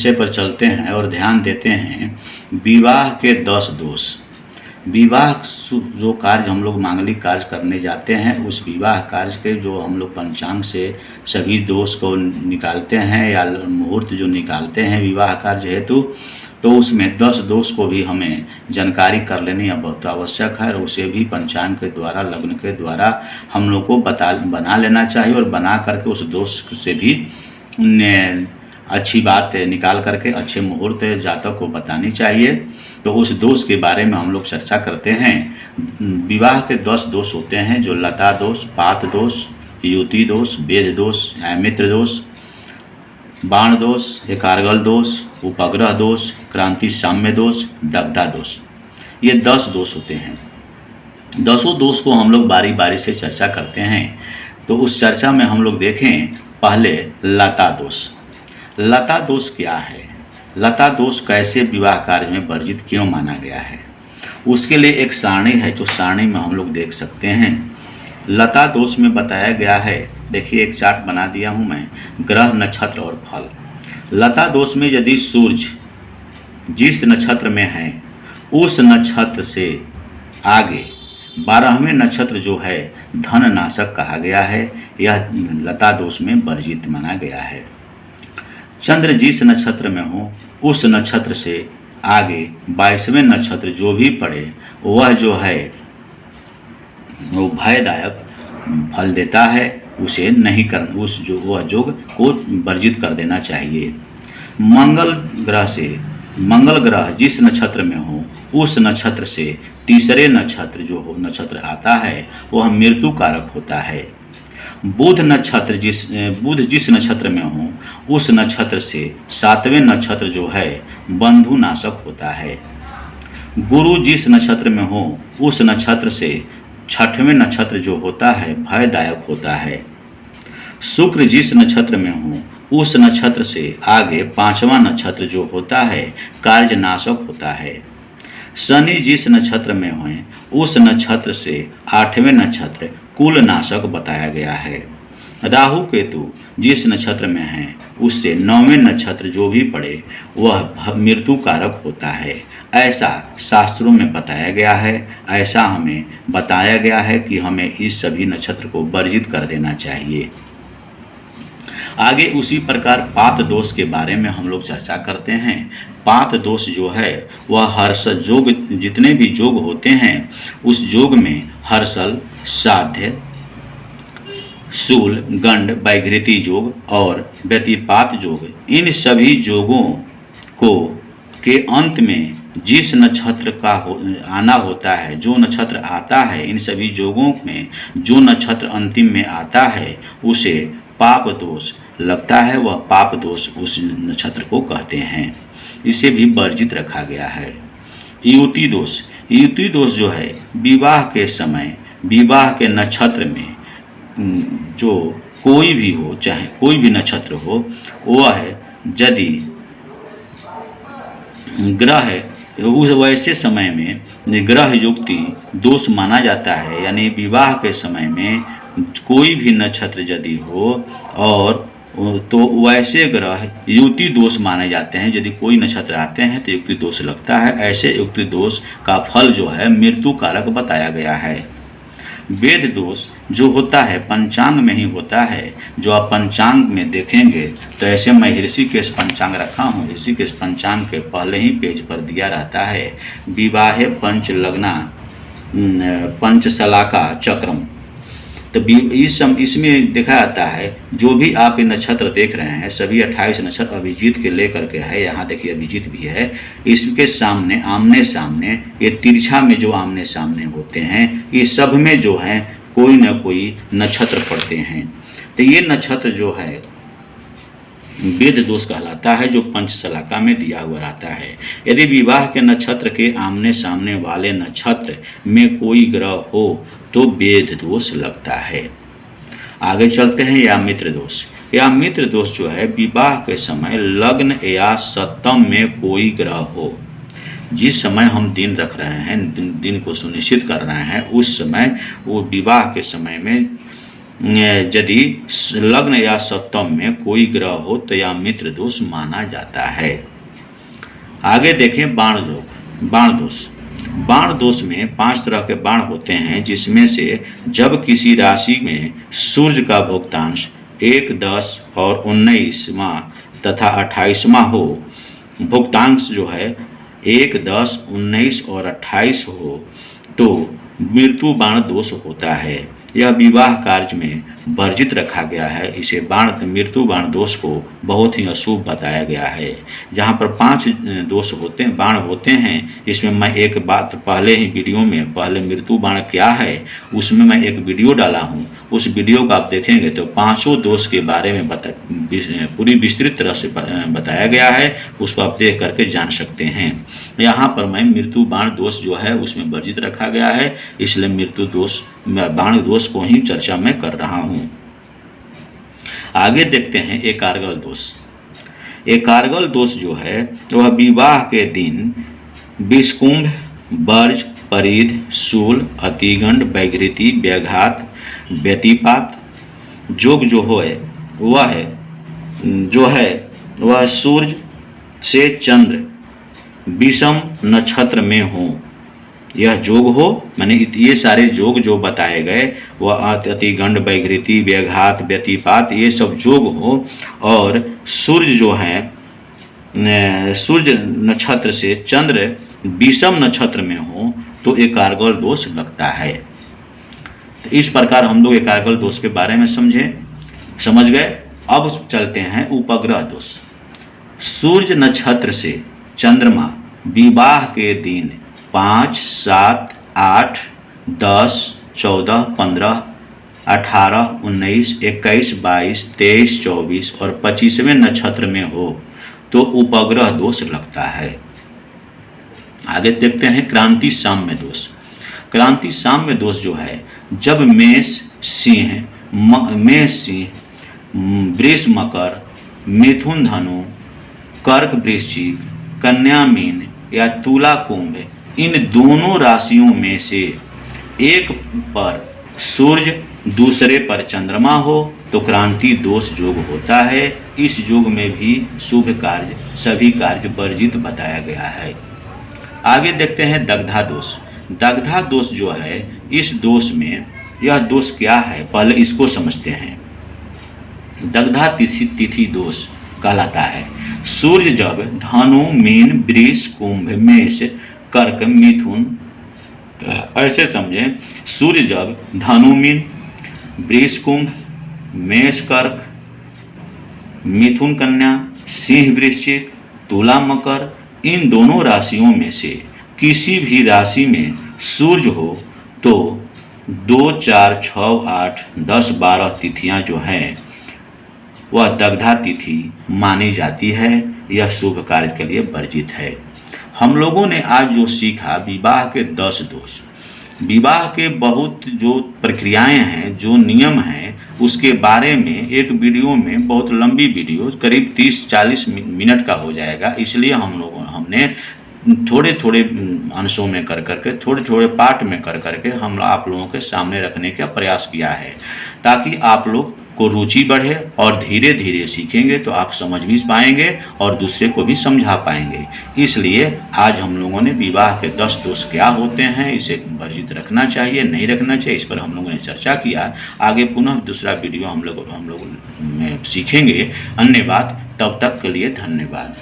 विषय पर चलते हैं और ध्यान देते हैं विवाह के 10 दोष। विवाह जो कार्य हम लोग मांगलिक कार्य करने जाते हैं, उस विवाह कार्य के जो हम लोग पंचांग से सभी दोष को निकालते हैं या मुहूर्त जो निकालते हैं विवाह कार्य हेतु, तो उसमें 10 दोष को भी हमें जानकारी कर लेनी बहुत आवश्यक है। और उसे भी पंचांग के द्वारा, लग्न के द्वारा हम लोग को बना लेना चाहिए और बना करके उस दोष से भी अच्छी बात निकाल करके अच्छे मुहूर्त जातक को बतानी चाहिए। तो उस दोष के बारे में हम लोग चर्चा करते हैं। विवाह के 10 दोष होते हैं, जो लता दोष, पात दोष, युति दोष, वेद दोष, मित्र दोष, बाण दोष, एकार्गल दोष, उपग्रह दोष, क्रांति साम्य दोष, दग्धा दोष। ये 10 दोष होते हैं। 10 दोष को हम लोग बारी बारी से चर्चा करते हैं। तो उस चर्चा में हम लोग देखें पहले लता दोष। लता दोष क्या है, लता दोष कैसे विवाह कार्य में वर्जित क्यों माना गया है, उसके लिए एक सारणी है जो सारणी में हम लोग देख सकते हैं। लता दोष में बताया गया है, देखिए एक चार्ट बना दिया हूँ मैं, ग्रह, नक्षत्र और फल। लता दोष में यदि सूर्य जिस नक्षत्र में है उस नक्षत्र से आगे 12वें नक्षत्र जो है धन नाशक कहा गया है, यह लता दोष में वर्जित माना गया है। चंद्र जिस नक्षत्र में हो उस नक्षत्र से आगे 22वें नक्षत्र जो भी पड़े वह जो है वो भयदायक फल देता है, उसे नहीं कर वह योग को वर्जित कर देना चाहिए। मंगल ग्रह जिस नक्षत्र में हो उस नक्षत्र से तीसरे नक्षत्र जो हो नक्षत्र आता है वह मृत्यु कारक होता है। बुध जिस नक्षत्र में हो उस नक्षत्र से 7वें नक्षत्र जो है बंधु नाशक होता है। गुरु जिस नक्षत्र में हो उस नक्षत्र से 6वें नक्षत्र जो होता है भयदायक होता है। शुक्र जिस नक्षत्र में हो उस नक्षत्र से आगे 5वां नक्षत्र जो होता है कार्य नाशक होता है। शनि जिस नक्षत्र में हो उस नक्षत्र से 8वें नक्षत्र कुल नाशक बताया गया है। राहु केतु जिस नक्षत्र में है उससे 9वें नक्षत्र जो भी पड़े वह मृत्यु कारक होता है। ऐसा शास्त्रों में बताया गया है, ऐसा हमें बताया गया है कि हमें इस सभी नक्षत्र को वर्जित कर देना चाहिए। आगे उसी प्रकार पात दोष के बारे में हम लोग चर्चा करते हैं। पात दोष जो है वह हर्षल जोग, जितने भी जोग होते हैं उस जोग में हर्षल, साध्य, शूल, गंड, वैघृति जोग और व्यतिपात जोग, इन सभी जोगों को के अंत में जिस नक्षत्र का आना होता है, जो नक्षत्र आता है, इन सभी जोगों में जो नक्षत्र अंतिम में आता है उसे पाप दोष लगता है। वह पाप दोष उस नक्षत्र को कहते हैं, इसे भी वर्जित रखा गया है। युति दोष जो है विवाह के समय विवाह के नक्षत्र में जो कोई भी हो, चाहे कोई भी नक्षत्र हो, वह है यदि ग्रह उस वैसे समय में ग्रह युक्ति दोष माना जाता है। यानी विवाह के समय में कोई भी नक्षत्र यदि हो और तो वैसे ग्रह युति दोष माने जाते हैं। यदि कोई नक्षत्र आते हैं तो युक्ति दोष लगता है। ऐसे युक्ति दोष का फल जो है मृत्यु कारक बताया गया है। वेद दोष जो होता है पंचांग में ही होता है, जो आप पंचांग में देखेंगे तो ऐसे मैं ऋषिकेश पंचांग रखा हूँ। ऋषिकेश पंचांग के पहले ही पेज पर दिया रहता है विवाहे पंच लग्ना पंचशलाका चक्रम। तो इसमें देखा जाता है जो भी आप ये नक्षत्र देख रहे हैं सभी 28 नक्षत्र अभिजीत के लेकर के है। यहाँ देखिए अभिजीत भी है। इसके सामने आमने सामने ये तिरछा में जो आमने सामने होते हैं ये सब में जो है कोई न कोई नक्षत्र पड़ते हैं। तो ये नक्षत्र जो है वेद दोष कहलाता है, जो पंचशलाका में दिया हुआ रहता है। यदि विवाह के नक्षत्र के आमने सामने वाले नक्षत्र में कोई ग्रह हो तो वेद दोष लगता है। आगे चलते हैं या मित्र दोष। या मित्र दोष जो है विवाह के समय लग्न या सप्तम में कोई ग्रह हो, जिस समय हम दिन रख रहे हैं, दिन को सुनिश्चित कर रहे हैं, उस समय वो विवाह के समय में यदि लग्न या सप्तम में कोई ग्रह हो तो यह मित्र दोष माना जाता है। आगे देखें बाण दोष। बाण दोष में 5 तरह के बाण होते हैं, जिसमें से जब किसी राशि में सूर्य का भुक्तांश 1, 10 और 19वां तथा 28वां हो, भुक्तांश जो है 1, 10, 19 और 28 हो, तो मृत्यु बाण दोष होता है। यह विवाह कार्य में वर्जित रखा गया है। इसे मृत्यु बाण दोष को बहुत ही अशुभ बताया गया है। जहाँ पर 5 दोष होते हैं, बाण होते हैं, इसमें मैं एक बात पहले ही वीडियो में, पहले मृत्यु बाण क्या है उसमें मैं एक वीडियो डाला हूँ। उस वीडियो को आप देखेंगे तो 5 दोष के बारे में पूरी विस्तृत तरह से बताया गया है। उसको आप देख करके जान सकते हैं। यहाँ पर मैं मृत्यु बाण दोष जो है उसमें वर्जित रखा गया है, इसलिए मृत्यु दोष बाण दोष को ही चर्चा में कर रहा हूं। आगे देखते हैं एकार्गल दोष। एकार्गल दोष जो है वह विवाह के दिन विषकुंभ, वर्ज, परिध, शूल, अतिगंड, वैघृति, व्याघात, व्यतिपात योग जो है वह सूर्य से चंद्र विषम नक्षत्र में हो, यह जोग हो। माने ये सारे जोग जो बताए गए वह अतिगंड, वैघृति, व्याघात, व्यतिपात ये सब जोग हो, और सूर्य जो है सूर्य नक्षत्र से चंद्र विषम नक्षत्र में हो तो एकार्गल दोष लगता है। तो इस प्रकार हम लोग एकार्गल दोष के बारे में समझ गए। अब चलते हैं उपग्रह दोष। सूर्य नक्षत्र से चंद्रमा विवाह के दिन 5, 7, 8, 10, 14, 15, 18, 19, 21, 22, 23, 24 और 25वें नक्षत्र में हो तो उपग्रह दोष लगता है। आगे देखते हैं क्रांति साम्य दोष। क्रांति साम्य दोष जो है जब मेष सिंह, वृष मकर, मिथुन धनु, कर्क वृश्चिक, कन्या मीन या तुला कुंभ इन दोनों राशियों में से एक पर सूर्य दूसरे पर चंद्रमा हो तो क्रांति दोष योग होता है। इस योग में भी शुभ कार्य सभी कार्य वर्जित बताया गया है। आगे देखते हैं दग्धा दोष। दग्धा दोष जो है इस दोष में यह दोष क्या है पहले इसको समझते हैं। दग्धा तिथि दोष कहलाता है। सूर्य जब धनु, मीन, वृष, कुंभ, मेष, कर्क, मिथुन, ऐसे समझें, सूर्य जब धनु, मीन, वृष, कुंभ, मेष, कर्क, मिथुन, कन्या, सिंह, वृश्चिक, तुला, मकर इन दोनों राशियों में से किसी भी राशि में सूर्य हो तो 2, 4, 6, 8, 10, 12 तिथियां जो हैं वह दग्धा तिथि मानी जाती है। यह शुभ कार्य के लिए वर्जित है। हम लोगों ने आज जो सीखा विवाह के 10 दोष, विवाह के बहुत जो प्रक्रियाएं हैं, जो नियम हैं, उसके बारे में एक वीडियो में, बहुत लंबी वीडियो करीब 30-40 मिनट का हो जाएगा, इसलिए हमने थोड़े थोड़े अंशों में कर करके, थोड़े थोड़े पार्ट में कर करके हम आप लोगों के सामने रखने का प्रयास किया है, ताकि आप लोग को रुचि बढ़े और धीरे धीरे सीखेंगे तो आप समझ भी पाएंगे और दूसरे को भी समझा पाएंगे। इसलिए आज हम लोगों ने विवाह के 10 दोष क्या होते हैं, इसे वर्जित रखना चाहिए, नहीं रखना चाहिए, इस पर हम लोगों ने चर्चा किया। आगे पुनः दूसरा वीडियो हम लोग सीखेंगे। अन्य बात, तब तक के लिए धन्यवाद।